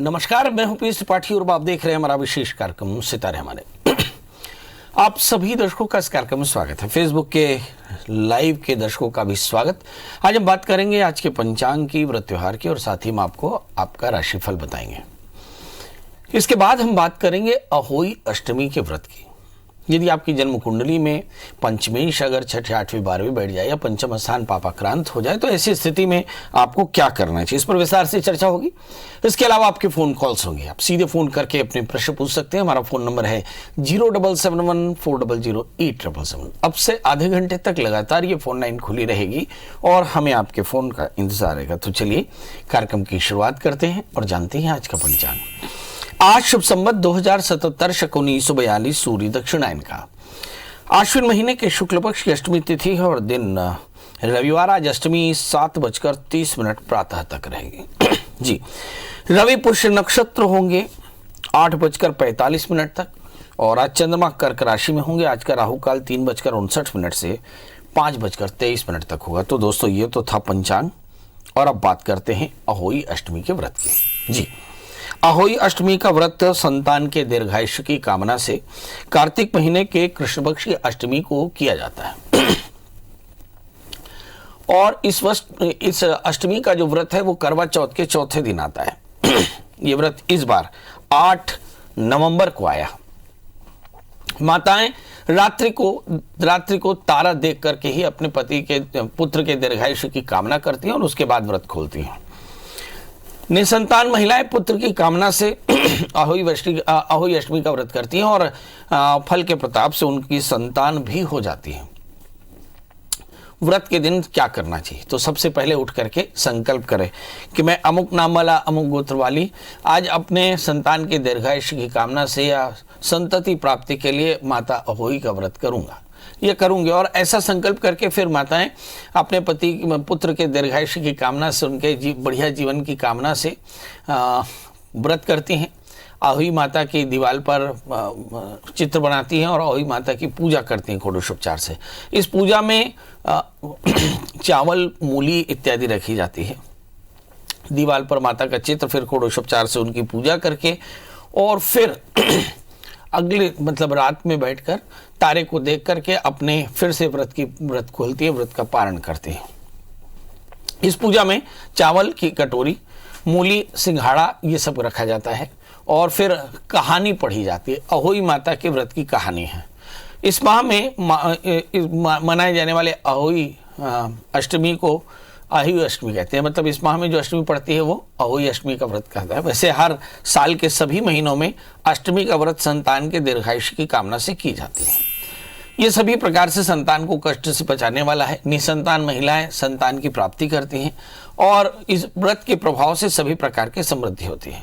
नमस्कार, मैं हूं पीएस त्रिपाठी और आप देख रहे हैं हमारा विशेष कार्यक्रम सितारे हमारे। आप सभी दर्शकों का इस कार्यक्रम में स्वागत है। फेसबुक के लाइव के दर्शकों का भी स्वागत। आज हम बात करेंगे आज के पंचांग की, व्रत त्योहार की और साथ ही हम आपको आपका राशिफल बताएंगे। इसके बाद हम बात करेंगे अहोई अष्टमी के व्रत की। यदि आपकी जन्म कुंडली में पंचमेश अगर छठे आठवीं बारहवीं बैठ जाए या पंचम स्थान पापाक्रांत हो जाए तो ऐसी स्थिति में आपको क्या करना चाहिए, इस पर विस्तार से चर्चा होगी। इसके अलावा आपके फोन कॉल्स होंगे, आप सीधे फोन करके अपने प्रश्न पूछ सकते हैं। हमारा फोन नंबर है 0771400877। अब से आधे घंटे तक लगातार ये फोन लाइन खुली रहेगी और हमें आपके फोन का इंतजार रहेगा। तो चलिए कार्यक्रम की शुरुआत करते हैं और जानते हैं आज का पंचांग। आज शुभ संवत 2077 शक 1942 सूर्य दक्षिणायन का आश्विन महीने के शुक्ल पक्ष की अष्टमी तिथि है और दिन रविवार। आज अष्टमी 7:30 प्रातः तक रहेगी। जी, रवि पुष्य नक्षत्र होंगे 8:45 तक और आज चंद्रमा कर्क राशि में होंगे। आज का राहु काल 3:59 से 5:23 तक होगा। तो दोस्तों ये तो था पंचांग और अब बात करते हैं अहोई अष्टमी के व्रत की। जी, अहोई अष्टमी का व्रत संतान के दीर्घायुष्य की कामना से कार्तिक महीने के कृष्ण पक्ष की अष्टमी को किया जाता है। और इस अष्टमी का जो व्रत है वो करवा चौथ के चौथे दिन आता है। ये व्रत इस बार 8 नवंबर को आया। माताएं रात्रि को तारा देख करके ही अपने पति के पुत्र के दीर्घायुष्य की कामना करती हैं और उसके बाद व्रत खोलती हैं। निसंतान महिलाएं पुत्र की कामना से अहोई अष्टमी का व्रत करती हैं और फल के प्रताप से उनकी संतान भी हो जाती है। व्रत के दिन क्या करना चाहिए? तो सबसे पहले उठ करके संकल्प करें कि मैं अमुक नाम वाला अमुक गोत्र वाली आज अपने संतान के दीर्घायुष्य की कामना से या संतति प्राप्ति के लिए माता अहोई का व्रत करूंगा, ये करूंगे। और ऐसा संकल्प करके फिर माताएं अपने पुत्र के दीर्घायुष्य की कामना से, उनके बढ़िया जीवन की कामना से व्रत करती हैं। अहोई माता की दीवार पर चित्र बनाती हैं और अहोई माता की पूजा करती हैं षोडशोपचार से। इस पूजा में चावल, मूली इत्यादि रखी जाती है। दीवार पर माता का चित्र, फिर षोडशोपचार से उनकी पूजा करके और फिर अगले रात में बैठकर तारे को देख करके अपने फिर से व्रत खोलती है, व्रत का पारण करती है। इस पूजा में चावल की कटोरी, मूली, सिंघाड़ा ये सब रखा जाता है और फिर कहानी पढ़ी जाती है। अहोई माता के व्रत की कहानी है। इस माह में मनाए जाने वाले अहोई अष्टमी को अहोई अष्टमी कहते हैं। मतलब इस माह में जो अष्टमी पड़ती है वो अहोई अष्टमी का व्रत कहता है। वैसे हर साल के सभी महीनों में अष्टमी का व्रत संतान के दीर्घायुष्य की कामना से की जाती है। ये सभी प्रकार से संतान को कष्ट से बचाने वाला है। निसंतान महिलाएं संतान की प्राप्ति करती हैं और इस व्रत के प्रभाव से सभी प्रकार की समृद्धि होती है।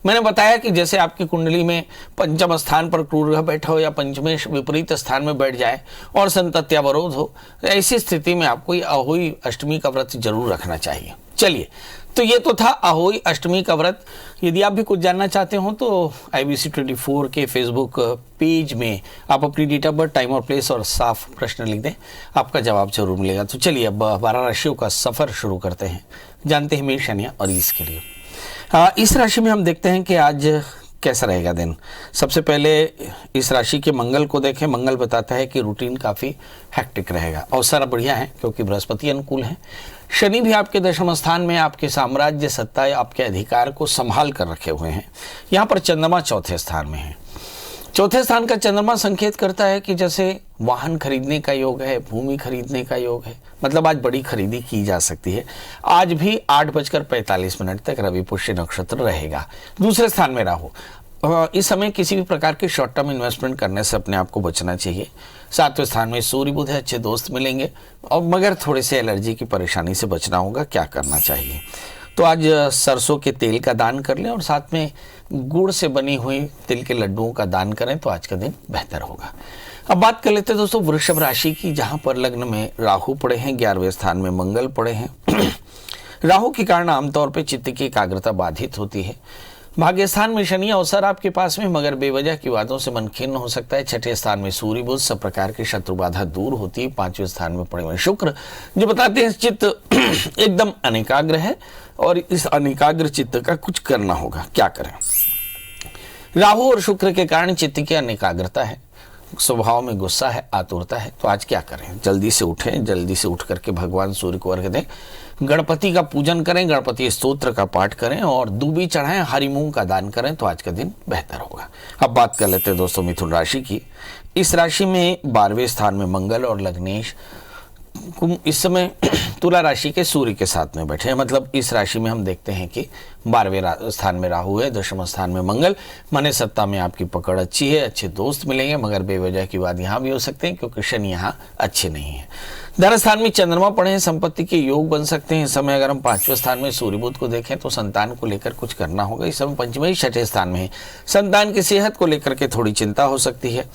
मैंने बताया कि जैसे आपकी कुंडली में पंचम स्थान पर क्रूर ग्रह बैठा हो या पंचमेश विपरीत स्थान में बैठ जाए और संतत्यावरोध हो, ऐसी स्थिति में आपको ये अहोई अष्टमी का व्रत जरूर रखना चाहिए। चलिए, तो ये तो था अहोई अष्टमी का व्रत। यदि आप भी कुछ जानना चाहते हो तो IBC 24 के फेसबुक पेज में आप अपनी डेट ऑफ बर्थ, टाइम और प्लेस और साफ प्रश्न लिख दें, आपका जवाब जरूर मिलेगा। तो चलिए अब 12 राशियों का सफर शुरू करते हैं। जानते हैं मेष, कन्या और इस के लिए। इस राशि में हम देखते हैं कि आज कैसा रहेगा दिन। सबसे पहले इस राशि के मंगल को देखें। मंगल बताता है कि रूटीन काफ़ी हेक्टिक रहेगा। अवसर बढ़िया है क्योंकि बृहस्पति अनुकूल है। शनि भी आपके दशम स्थान में आपके साम्राज्य, सत्ता, आपके अधिकार को संभाल कर रखे हुए हैं। यहाँ पर चंद्रमा चौथे स्थान में है। चौथे स्थान का चंद्रमा संकेत करता है कि जैसे वाहन खरीदने का योग है, भूमि खरीदने का योग है, मतलब आज बड़ी खरीदी की जा सकती है। आज भी 8:45 तक रवि पुष्य नक्षत्र रहेगा। दूसरे स्थान में राहु। इस समय किसी भी प्रकार के शॉर्ट टर्म इन्वेस्टमेंट करने से अपने आप को बचना चाहिए। 7वें स्थान में सूर्य बुध है, अच्छे दोस्त मिलेंगे और मगर थोड़े से एलर्जी की परेशानी से बचना होगा। क्या करना चाहिए? तो आज सरसों के तेल का दान कर लें और साथ में गुड़ से बनी हुई तिल के लड्डुओं का दान करें तो आज का दिन बेहतर होगा। अब बात कर लेते हैं दोस्तों वृषभ राशि की, जहां पर लग्न में राहु पड़े हैं, 11वें स्थान में मंगल पड़े हैं। राहु के कारण आमतौर पर चित्त की एकाग्रता बाधित होती है। भाग्य स्थान में शनि अवसर आपके पास में, मगर बेवजह की बातों से मन खिन्न हो सकता है। 6ठे स्थान में सूर्य बुध, सब प्रकार की शत्रु बाधा दूर होती है। 5वें स्थान में पड़े हुए शुक्र जो बताते हैं चित्त एकदम अनेकाग्र है। और इस अनेकाग्र चित्त का कुछ करना होगा। क्या करें? राहु और शुक्र के कारण चित्त की अनेकाग्रता है, स्वभाव में गुस्सा है, आतुरता है। तो आज क्या करें? जल्दी से उठें, जल्दी से उठ करके भगवान सूर्य को अर्घ्य दें, गणपति का पूजन करें, गणपति स्तोत्र का पाठ करें और दूबी चढ़ाएं, हरी मूंग का दान करें तो आज का दिन बेहतर होगा। अब बात कर लेते हैं दोस्तों मिथुन राशि की। इस राशि में 12वें स्थान में मंगल और लग्नेश इस समय तुला राशि के सूर्य के साथ में बैठे हैं। मतलब इस राशि में हम देखते हैं कि 12वें स्थान में राहु है, 10वें स्थान में मंगल। माने सत्ता में आपकी पकड़ अच्छी है, अच्छे दोस्त मिलेंगे, मगर बेवजह की बात यहाँ भी हो सकते हैं क्योंकि शनि यहाँ अच्छे नहीं है। धन स्थान में चंद्रमा पड़े हैं, संपत्ति के योग बन सकते हैं। इस समय अगर हम 5वें स्थान में सूर्य बुध को देखें तो संतान को लेकर कुछ करना होगा। इस समय पंचम 6ठे स्थान में है, संतान की सेहत को लेकर के थोड़ी चिंता हो सकती है।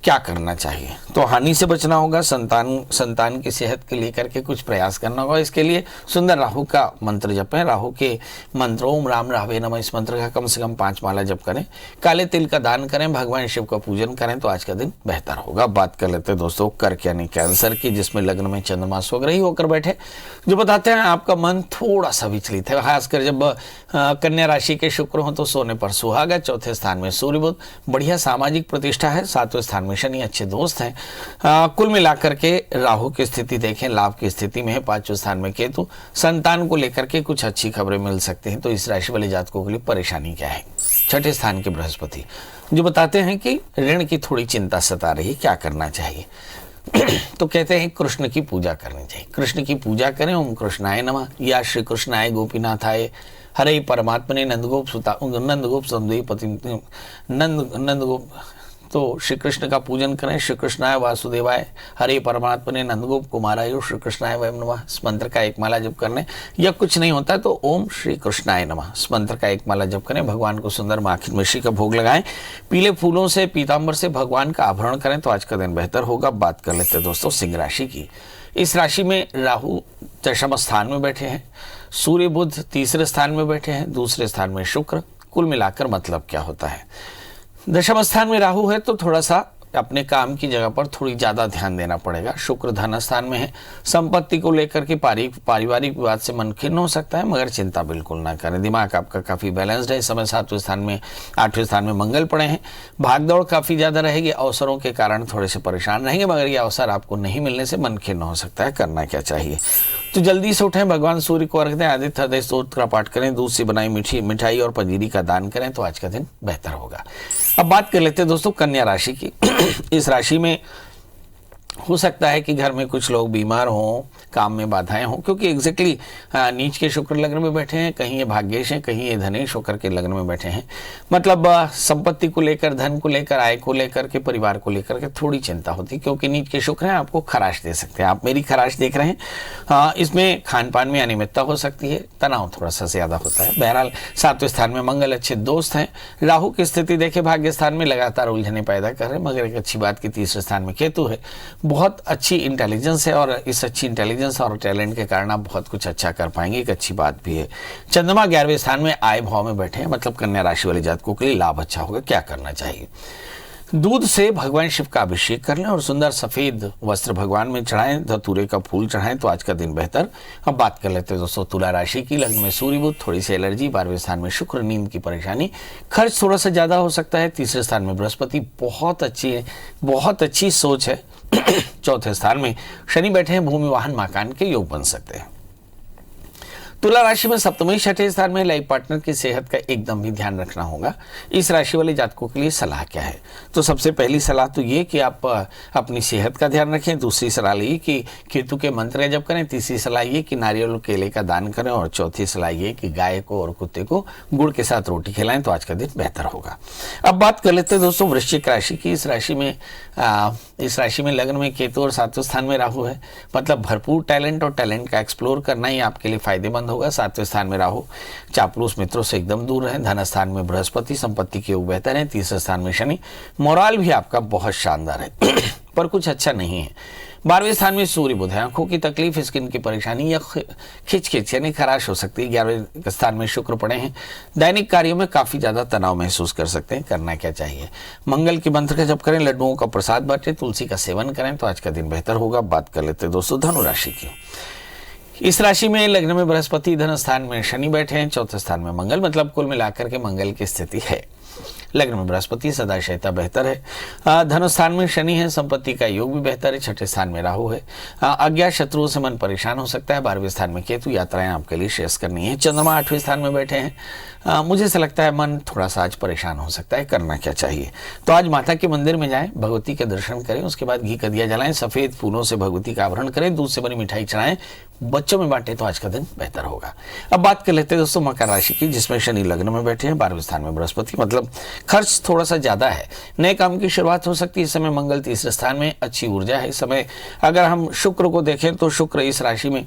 क्या करना चाहिए? तो हानि से बचना होगा, संतान की सेहत के लेकर के कुछ प्रयास करना होगा। इसके लिए सुंदर राहु का मंत्र जपें। राहु के मंत्र ओम राम राहवे नमः, इस मंत्र का कम से कम 5 माला जप करें, काले तिल का दान करें, भगवान शिव का पूजन करें तो आज का दिन बेहतर होगा। बात कर लेते हैं दोस्तों कर्क यानी कैंसर की, जिसमें लग्न में चंद्रमा स्वग्रही होकर बैठे, जो बताते हैं आपका मन थोड़ा सा विचलित है। खासकर जब कन्या राशि के शुक्र हो तो सोने पर सुहागा। 4थे स्थान में सूर्य बुध, बढ़िया सामाजिक प्रतिष्ठा है। 7वें स्थान में शनि, अच्छे दोस्त हैं। कुल मिलाकर के राहु की स्थिति देखें, लाभ की स्थिति में है। 5वें स्थान में केतु, संतान को लेकर के कुछ अच्छी खबरें मिल सकती हैं। तो इस राशि वाले जातकों के लिए परेशानी क्या है? 6ठे स्थान के बृहस्पति, जो बताते हैं कि ऋण की थोड़ी चिंता सता रही है, क्या करना चाहिए? तो कहते हैं कृष्ण की पूजा करनी चाहिए। कृष्ण की पूजा करें, ओम कृष्णाय नमः या श्री कृष्णाय गोपीनाथाय हरे परमात्मने नंदगोप सुता नंदगोप संदेपति नंदगोप, तो श्री कृष्ण का पूजन करें। श्री कृष्णाय वासुदेवाय हरे परमात्मने नंदगोप कुमाराय श्री कृष्णाय वयम नमः, इस मंत्र का 1 माला जप करने, या कुछ नहीं होता तो ओम श्री कृष्णाय नमः, इस मंत्र का 1 माला जप करें। भगवान को सुंदर माखन मिश्री का भोग लगाएं, पीले फूलों से पीताम्बर से भगवान का आभरण करें तो आज का दिन बेहतर होगा। बात कर लेते हैं दोस्तों सिंह राशि की। इस राशि में राहु 10वें स्थान में बैठे हैं, सूर्य बुध 3रे स्थान में बैठे हैं, 2रे स्थान में शुक्र। कुल मिलाकर मतलब क्या होता है? 10वें स्थान में राहु है तो थोड़ा सा अपने काम की जगह पर थोड़ी ज़्यादा ध्यान देना पड़ेगा। शुक्र धन स्थान में है, संपत्ति को लेकर के पारिवारिक विवाद से मन खिन्न हो सकता है, मगर चिंता बिल्कुल ना करें। दिमाग आपका काफ़ी बैलेंस्ड है। इस समय 7वें स्थान में 8वें स्थान में मंगल पड़े हैं, भागदौड़ काफ़ी ज़्यादा रहेगी। अवसरों के कारण थोड़े से परेशान रहेंगे, मगर ये अवसर आपको नहीं मिलने से मन खिन्न हो सकता है। करना क्या चाहिए? तो जल्दी से उठें, भगवान सूर्य को अर्घ्य दें, आदित्य हृदय स्तोत्र का पाठ करें, दूध से बनाई मिठाई और पंजीरी का दान करें तो आज का दिन बेहतर होगा। अब बात कर लेते हैं दोस्तों कन्या राशि की। इस राशि में हो सकता है कि घर में कुछ लोग बीमार हों, काम में बाधाएं हों, क्योंकि एग्जैक्टली नीच के शुक्र लग्न में बैठे हैं, कहीं ये भाग्येश हैं, कहीं ये धनेश होकर के लग्न में बैठे हैं। मतलब संपत्ति को लेकर, धन को लेकर, आय को लेकर के, परिवार को लेकर के थोड़ी चिंता होती है, क्योंकि नीच के शुक्र हैं, आपको खराश दे सकते हैं। आप मेरी खराश देख रहे हैं। इसमें खान पान में अनियमितता हो सकती है, तनाव थोड़ा सा ज़्यादा होता है। बहरहाल 7वें स्थान में मंगल, अच्छे दोस्त हैं। राहु की स्थिति देखे, भाग्य स्थान में लगातार उलझने पैदा कर रहे हैं, मगर एक अच्छी बात की 3रे स्थान में केतु है। बहुत अच्छी इंटेलिजेंस है और इस अच्छी इंटेलिजेंस और टैलेंट के कारण आप बहुत कुछ अच्छा कर पाएंगे, एक अच्छी बात भी है। चंद्रमा 11वें स्थान में आय भाव में बैठे हैं, मतलब कन्या राशि वाले जातकों के लिए लाभ अच्छा होगा। क्या करना चाहिए? दूध से भगवान शिव का अभिषेक कर लें और सुंदर सफेद वस्त्र भगवान में चढ़ाएं, धतूरे का फूल चढ़ाएं तो आज का दिन बेहतर। अब बात कर लेते हैं दोस्तों तुला राशि की। लग्न में सूर्य बुध, थोड़ी सी एलर्जी, 12वें स्थान में शुक्र, नींद की परेशानी, खर्च थोड़ा सा ज्यादा हो सकता है। 3रे स्थान में बृहस्पति, बहुत अच्छी सोच है। 4थे स्थान में शनि बैठे हैं, भूमि वाहन मकान के योग बन सकते हैं। तुला राशि में सप्तमी 6ठे स्थान में लाइफ पार्टनर की सेहत का एकदम भी ध्यान रखना होगा। इस राशि वाले जातकों के लिए सलाह क्या है? तो सबसे पहली सलाह तो ये कि आप अपनी सेहत का ध्यान रखें। दूसरी सलाह ये कि केतु के मंत्र जप करें। तीसरी सलाह ये कि नारियल और केले का दान करें और चौथी सलाह ये कि गाय को और कुत्ते को गुड़ के साथ रोटी खिलाएं तो आज का दिन बेहतर होगा। अब बात कर लेते हैं दोस्तों वृश्चिक राशि की। इस राशि में लग्न में केतु और 7वें स्थान में राहु है, मतलब भरपूर टैलेंट और टैलेंट का एक्सप्लोर करना ही आपके लिए फायदेमंद होगा। 7वें स्थान में राहु, चापलूस मित्रों से एकदम दूर रहें। धन स्थान में बृहस्पति, संपत्ति के योग बेहतर है। 3रे स्थान में शनि, मोराल भी आपका बहुत शानदार है पर कुछ अच्छा नहीं है। 12वें स्थान में सूर्य बुध है, आंखों की तकलीफ, स्किन की परेशानी या खिच यानी खराश हो सकती है। 11वें स्थान में शुक्र पड़े हैं, दैनिक कार्यों में काफी ज्यादा तनाव महसूस कर सकते हैं। करना क्या चाहिए? मंगल के मंत्र का जप करें, लड्डुओं का प्रसाद बांटें, तुलसी का सेवन करें तो आज का दिन बेहतर होगा। बात कर लेते हैं दोस्तों धनु राशि की। इस राशि में लग्न में बृहस्पति, धन स्थान में शनि बैठे हैं, चौथे स्थान में मंगल, मतलब कुल मिलाकर के मंगल की स्थिति है। लग्न में बृहस्पति, सदाशयता बेहतर है, धन स्थान में शनि है, संपत्ति का योग भी बेहतर है, छठे स्थान में राहु है, अज्ञात शत्रुओं से मन परेशान हो सकता है, 12वें स्थान में केतु, यात्राएं आपके लिए शेष करनी है। चंद्रमा 8वें स्थान में बैठे हैं, मुझे ऐसा लगता है मन थोड़ा सा आज परेशान हो सकता है, करना क्या चाहिए? तो आज माता के मंदिर में जाएं, भगवती के दर्शन करें, उसके बाद घी का दिया जलाएं, सफेद फूलों से भगवती का आवरण करें, दूध से बनी मिठाई चढ़ाएं, बच्चों में बांटे तो आज का दिन बेहतर होगा। अब बात कर लेते हैं दोस्तों मकर राशि की, जिसमें शनि लग्न में बैठे हैं, 12वें स्थान में बृहस्पति, मतलब खर्च थोड़ा सा ज्यादा है, नए काम की शुरुआत हो सकती है। इस समय मंगल तीसरे स्थान में, अच्छी ऊर्जा है इस समय। अगर हम शुक्र को देखें तो शुक्र इस राशि में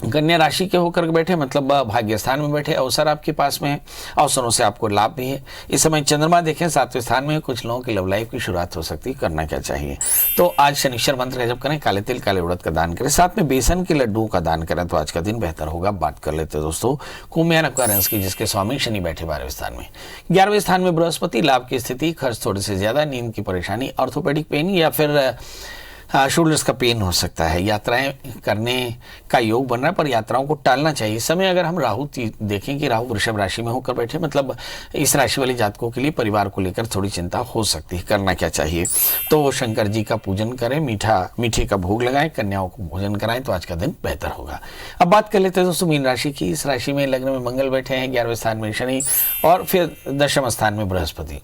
कन्या राशि के होकर बैठे, मतलब भाग्य स्थान में बैठे, अवसर आपके पास में है, अवसरों से आपको लाभ भी है। इस समय चंद्रमा देखें 7वें स्थान में, कुछ लोगों की लव लाइफ की शुरुआत हो सकती है, करना क्या चाहिए? तो आज शनिश्चर मंत्र का जप करें, काले तिल काले उड़द का दान करें, साथ में बेसन के लड्डू का दान करें, तो आज का दिन बेहतर होगा। बात कर लेते हैं दोस्तों कुंभ या एक्वेरियस की, जिसके स्वामी शनि बैठे 12वें स्थान में, 11वें स्थान में बृहस्पति, लाभ की स्थिति, खर्च थोड़े से ज्यादा, नींद की परेशानी, ऑर्थोपेडिक पेन या फिर शोल्डर्स का पेन हो सकता है, यात्राएं करने का योग बन रहा है, पर यात्राओं को टालना चाहिए। इस समय अगर हम राहु देखें कि राहु वृषभ राशि में होकर बैठे, मतलब इस राशि वाले जातकों के लिए परिवार को लेकर थोड़ी चिंता हो सकती है, करना क्या चाहिए? तो शंकर जी का पूजन करें, मीठे का भोग लगाएं, कन्याओं को भोजन कराएं, तो आज का दिन बेहतर होगा। अब बात कर लेते हैं दोस्तों मीन राशि की। इस राशि में लग्न में मंगल बैठे हैं, 11वें स्थान में शनि और फिर दशम स्थान में बृहस्पति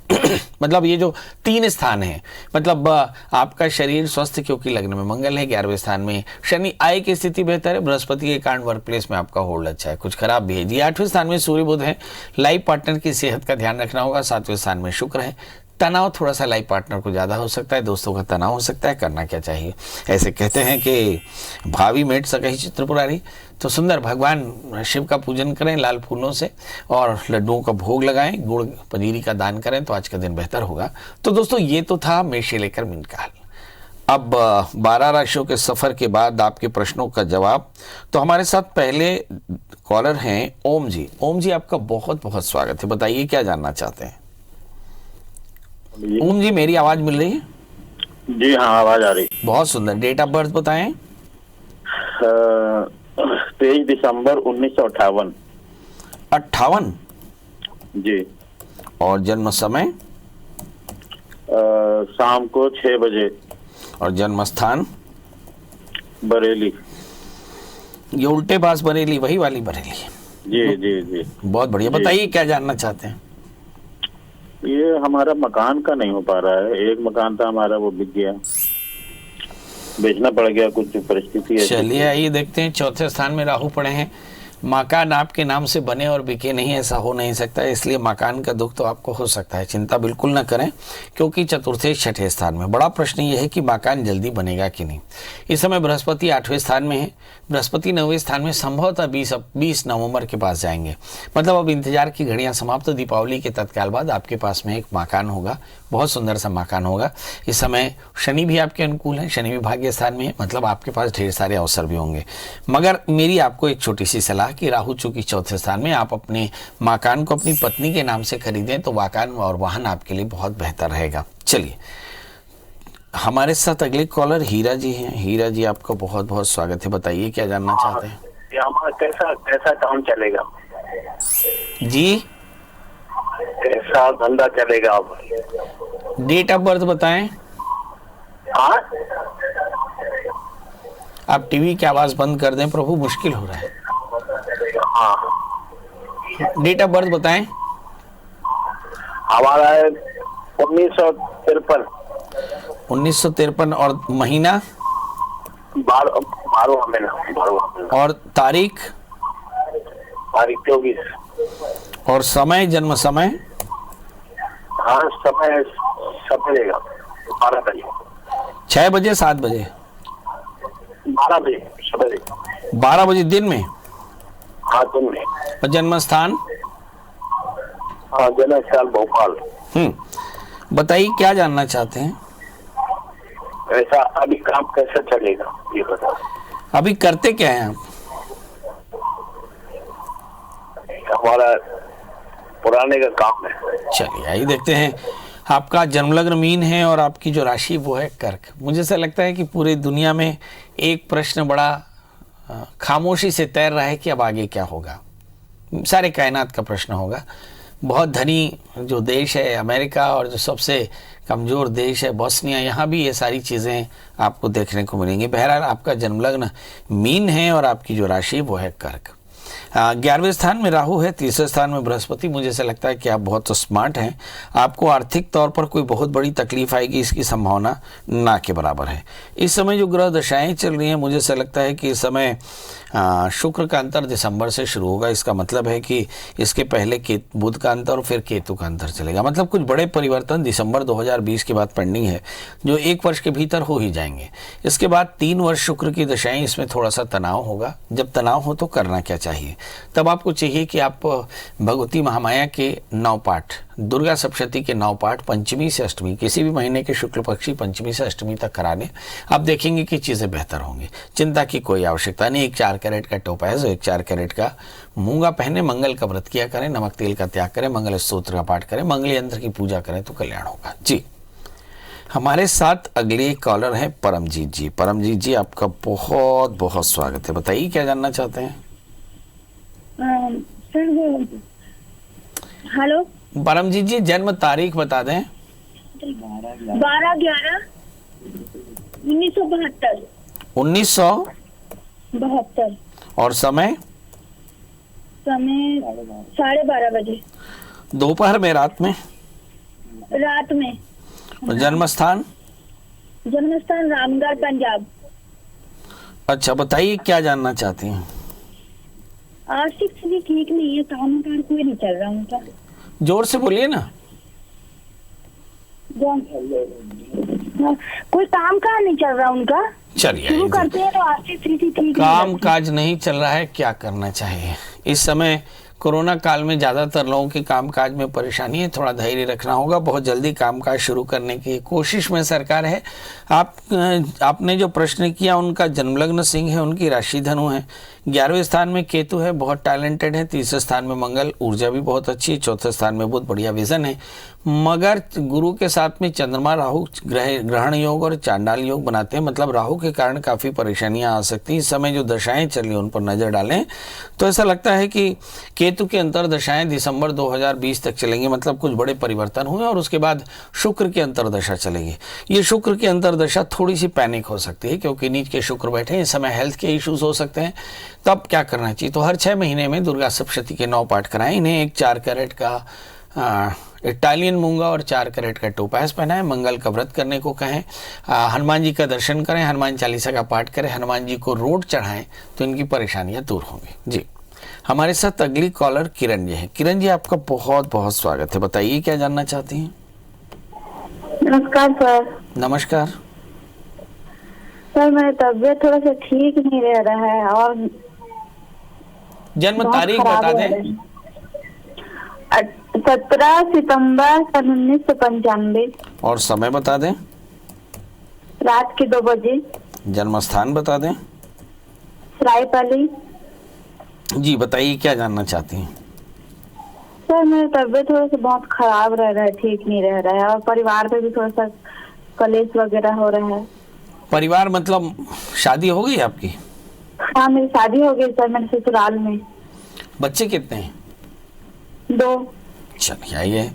मतलब ये जो 3 स्थान है, मतलब आपका शरीर स्वस्थ, क्योंकि लग्न में मंगल है, 11वें स्थान में शनि, आय की स्थिति बेहतर है, बृहस्पति के कारण वर्क प्लेस में आपका होल्ड अच्छा है, कुछ खराब भी है जी। 8वें स्थान में सूर्य बुध है, लाइफ पार्टनर की सेहत का ध्यान रखना होगा। 7वें स्थान में शुक्र है, तनाव थोड़ा सा लाइफ पार्टनर को ज्यादा हो सकता है, दोस्तों का तनाव हो सकता है, करना क्या चाहिए? ऐसे कहते हैं कि भावी मेट सकही चित्रपुरारी, तो सुंदर भगवान शिव का पूजन करें लाल फूलों से और लड्डुओं का भोग लगाएं, गुड़ पनीरी का दान करें, तो आज का दिन बेहतर होगा। तो दोस्तों ये तो था मेष से लेकर मीन का हाल। अब 12 राशियों के सफर के बाद आपके प्रश्नों का जवाब। तो हमारे साथ पहले कॉलर हैं ओम जी। ओम जी आपका बहुत बहुत स्वागत है, बताइए क्या जानना चाहते हैं? ओम जी मेरी आवाज मिल रही है? जी हाँ, आवाज आ रही। बहुत सुंदर, डेट ऑफ बर्थ बताएं। 23 दिसंबर 1958। 58 जी। और जन्म समय? शाम को 6 बजे। और जन्म स्थान? बरेली। ये उल्टे पास बरेली, वही वाली बरेली? जी जी जी। बहुत बढ़िया, बताइए क्या जानना चाहते हैं? ये हमारा मकान का नहीं हो पा रहा है, एक मकान था हमारा, वो बिक गया, बेचना पड़ गया, कुछ परिस्थिति है। चलिए आइए देखते हैं। चौथे स्थान में राहु पड़े हैं, मकान आपके नाम से बने और बिके नहीं, ऐसा हो नहीं सकता, इसलिए मकान का दुख तो आपको हो सकता है, चिंता बिल्कुल ना करें, क्योंकि चतुर्थे छठे स्थान में। बड़ा प्रश्न ये है कि मकान जल्दी बनेगा कि नहीं। इस समय बृहस्पति 8वें स्थान में है, बृहस्पति 9वें स्थान में, संभवतः 20 नवंबर के पास जाएंगे, मतलब अब इंतजार की घड़ियां समाप्त। तो दीपावली के तत्काल बाद आपके पास में एक मकान होगा, बहुत सुंदर सा मकान होगा। इस समय शनि भी आपके अनुकूल है, शनि भी भाग्य स्थान में है, मतलब आपके पास ढेर सारे अवसर भी होंगे। मगर मेरी आपको एक छोटी सी सलाह कि राहु चूंकि चौथे स्थान में, आप अपने मकान को अपनी पत्नी के नाम से खरीदें तो मकान और वाहन आपके लिए बहुत बेहतर रहेगा। चलिए हमारे साथ अगले कॉलर हीरा जी हैं। हीरा जी आपका बहुत बहुत स्वागत है, बताइए क्या जानना चाहते हैं? कैसा कैसा काम चलेगा जी? कैसा धंधा चलेगा? अब डेट ऑफ बर्थ बताएं। आप टीवी की आवाज बंद कर दें प्रभु, मुश्किल हो रहा है। डेट ऑफ बर्थ बताएं। हमारा है 1953। 1953 और महीना? 12वां महीना। और तारीख? 24। और समय, जन्म समय? हाँ, समय सपरेगा 12 बजे। 6 बजे 7 बजे? 12 बजे सवेरे। 12 बजे दिन में? हाँ दिन में। और जन्म स्थान? हाँ जन्म स्थल भोपाल। बताइए क्या जानना चाहते हैं? ऐसा अभी काम कैसे चलेगा ये बताओ। अभी करते क्या हैं आप? हमारा पुराने का काम है। चलिए आइए देखते हैं। आपका जन्मलग्न मीन है और आपकी जो राशि वो है कर्क। मुझे ऐसा लगता है कि पूरी दुनिया में एक प्रश्न बड़ा खामोशी से तैर रहा है कि अब आगे क्या होगा। सारे कायनात का प्रश्न होगा। बहुत धनी जो देश है अमेरिका और जो सबसे कमज़ोर देश है बोस्निया, यहाँ भी ये सारी चीज़ें आपको देखने को मिलेंगी। बहरहाल आपका जन्मलग्न मीन है और आपकी जो राशि वो है कर्क। 11वें स्थान में राहु है, तीसरे स्थान में बृहस्पति। मुझे ऐसा लगता है कि आप बहुत स्मार्ट हैं। आपको आर्थिक तौर पर कोई बहुत बड़ी तकलीफ आएगी इसकी संभावना ना के बराबर है। इस समय जो ग्रह दशाएं चल रही हैं, मुझे ऐसा लगता है कि इस समय शुक्र का अंतर दिसंबर से शुरू होगा। इसका मतलब है कि इसके पहले बुध का अंतर और फिर केतु का अंतर चलेगा। मतलब कुछ बड़े परिवर्तन दिसंबर 2020 के बाद पेंडिंग है, जो 1 वर्ष के भीतर हो ही जाएंगे। इसके बाद 3 वर्ष शुक्र की दशाएं, इसमें थोड़ा सा तनाव होगा। जब तनाव हो तो करना क्या चाहिए? तब आपको चाहिए कि आप भगवती महामाया के 9 पाठ, दुर्गा सप्तशती के 9 पाठ पंचमी से अष्टमी, किसी भी महीने के शुक्ल पक्षी पंचमी से अष्टमी तक करा लें। आप देखेंगे कि चीज़ें बेहतर होंगी। चिंता की कोई आवश्यकता नहीं। एक 4 कैरेट का टोपाज, एक 4 कैरेट का मूंगा पहने, मंगल का व्रत किया करें, नमक तेल का त्याग करें, मंगल स्तोत्र का पाठ करें, मंगल यंत्र की पूजा करें तो कल्याण होगा। जी, हमारे साथ अगले कॉलर हैं परमजीत जी। परमजीत जी, आपका बहुत बहुत स्वागत है। बताइए क्या जानना चाहते हैं? सर वो हेलो, परमजीत जी, जन्म तारीख बता दें। 12/11/1972। 1972। और समय? समय 12:30 बजे दोपहर में, रात में? रात में। और जन्म स्थान? जन्मस्थान रामगढ़, पंजाब। अच्छा, बताइए क्या जानना चाहती हैं? आर्थिक स्थिति ठीक नहीं है, काम कार कोई नहीं चल रहा उनका। जोर से बोलिए ना। कोई काम कार नहीं चल रहा उनका। चलिए, शुरू करते हैं तो आर्थिक स्थिति ठीक काम काज नहीं चल रहा है, क्या करना चाहिए? इस समय कोरोना काल में ज़्यादातर लोगों के कामकाज में परेशानी है। थोड़ा धैर्य रखना होगा। बहुत जल्दी कामकाज शुरू करने की कोशिश में सरकार है। आपने जो प्रश्न किया, उनका जन्मलग्न सिंह है, उनकी राशि धनु है। 11वें स्थान में केतु है, बहुत टैलेंटेड है। तीसरे स्थान में मंगल, ऊर्जा भी बहुत अच्छी है। चौथे स्थान में बुध, बढ़िया विजन है। मगर गुरु के साथ में चंद्रमा राहु ग्रहण योग और चांडाल योग बनाते हैं। मतलब राहु के कारण काफ़ी परेशानियां आ सकती हैं। इस समय जो दशाएं चल रही हैं उन पर नज़र डालें तो ऐसा लगता है कि केतु के अंतर दशाएं दिसंबर 2020 तक चलेंगी। मतलब कुछ बड़े परिवर्तन हुए और उसके बाद शुक्र की अंतरदशा चलेगी। ये शुक्र की अंतरदशा थोड़ी सी पैनिक हो सकती है, क्योंकि नीच के शुक्र बैठे हैं। इस समय हेल्थ के इश्यूज हो सकते हैं। तब क्या करना चाहिए? तो हर 6 महीने में दुर्गा सप्तशती के 9 पाठ कराएं। इन्हें एक 4 कैरेट का इटालियन मूंगा और 4 कैरेट का टोपास पहनाएं। मंगल का व्रत करने को कहें। हनुमान जी का दर्शन करें, हनुमान चालीसा का पाठ करें, हनुमान जी को रोट चढ़ाएं तो इनकी परेशानियां दूर होंगी। जी, हमारे साथ अगली कॉलर किरण जी है। किरण जी, आपका बहुत बहुत स्वागत है। बताइए क्या जानना चाहती हैं? नमस्कार सर। नमस्कार सर, मेरी तबीयत थोड़ा सा ठीक नहीं रह रहा है और जन्म तारीख बता दें। 17 सितंबर सन 1995। और समय बता दें। रात के 2 बजे। जन्म स्थान बता दें। रायपाली। जी, बताइए क्या जानना चाहती हैं? सर, मेरी तबीयत थोड़ा सा बहुत खराब रह रहा है, ठीक नहीं रह रहा है और परिवार पे भी थोड़ा सा कलेश वगैरह हो रहा है। परिवार मतलब शादी हो गई आपकी? हाँ, मेरी शादी हो गई सर, मेरे ससुराल में। बच्चे कितने हैं? 2। चलिए, आइए।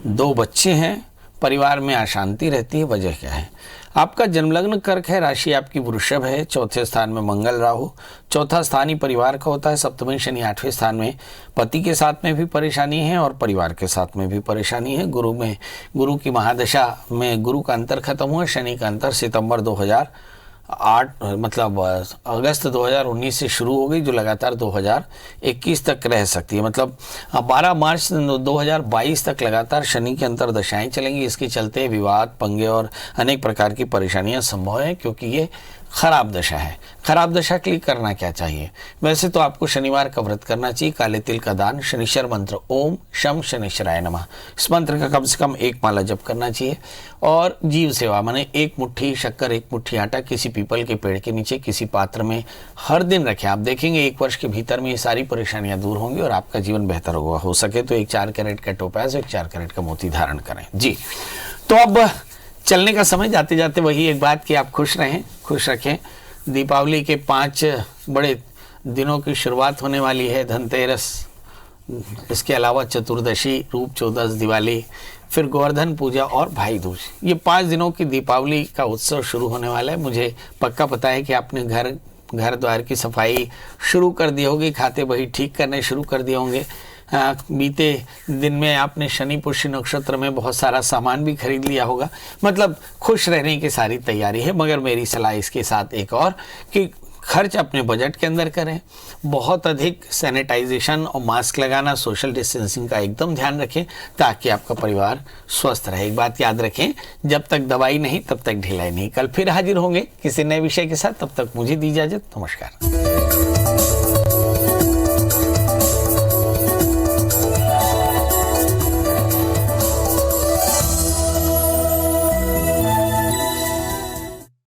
2 बच्चे हैं, परिवार में अशांति रहती है। वजह क्या है? आपका जन्मलग्न कर्क है, राशि आपकी वृषभ है। चौथे स्थान में मंगल राहु। चौथा स्थान ही परिवार का होता है। सप्तमी शनि 8वें स्थान में। पति के साथ में भी परेशानी है और परिवार के साथ में भी परेशानी है। गुरु की महादशा में गुरु का अंतर खत्म हुआ। शनि का अंतर सितंबर 2008 मतलब अगस्त 2019 से शुरू हो गई, जो लगातार 2021 तक रह सकती है। मतलब 12 मार्च 2022 तक लगातार शनि की अंतर दशाएं चलेंगी। इसके चलते विवाद, पंगे और अनेक प्रकार की परेशानियां संभव है, क्योंकि ये खराब दशा है। खराब दशा के लिए करना क्या चाहिए? वैसे तो आपको शनिवार का व्रत करना चाहिए, काले तिल का दान, शनिश्चर मंत्र ओम शम शनिश्चराय नमः, इस मंत्र का कम से कम 1 माला जप करना चाहिए। और जीव सेवा माने 1 मुट्ठी शक्कर, 1 मुट्ठी आटा किसी पीपल के पेड़ के नीचे किसी पात्र में हर दिन रखें। आप देखेंगे 1 वर्ष के भीतर में ये सारी परेशानियां दूर होंगी और आपका जीवन बेहतर होगा। हो सके तो एक 4 कैरेट का टोपाज, एक 4 कैरेट का मोती धारण करें। जी, तो अब चलने का समय, जाते जाते वही एक बात कि आप खुश रहें, खुश रखें, दीपावली के 5 बड़े दिनों की शुरुआत होने वाली है। धनतेरस, इसके अलावा चतुर्दशी, रूप चौदस, दिवाली, फिर गोवर्धन पूजा और भाई दूज। ये 5 दिनों की दीपावली का उत्सव शुरू होने वाला है। मुझे पक्का पता है कि आपने घर द्वार की सफाई शुरू कर दी होगी, खाते बही ठीक करने शुरू कर दिए होंगे। बीते दिन में आपने शनि पुष्य नक्षत्र में बहुत सारा सामान भी खरीद लिया होगा। मतलब खुश रहने की सारी तैयारी है। मगर मेरी सलाह इसके साथ एक और कि खर्च अपने बजट के अंदर करें। बहुत अधिक सैनिटाइजेशन और मास्क लगाना, सोशल डिस्टेंसिंग का एकदम ध्यान रखें ताकि आपका परिवार स्वस्थ रहे। एक बात याद रखें, जब तक दवाई नहीं तब तक ढिलाई नहीं। कल फिर हाजिर होंगे किसी नए विषय के साथ। तब तक मुझे दी इजाजत। नमस्कार।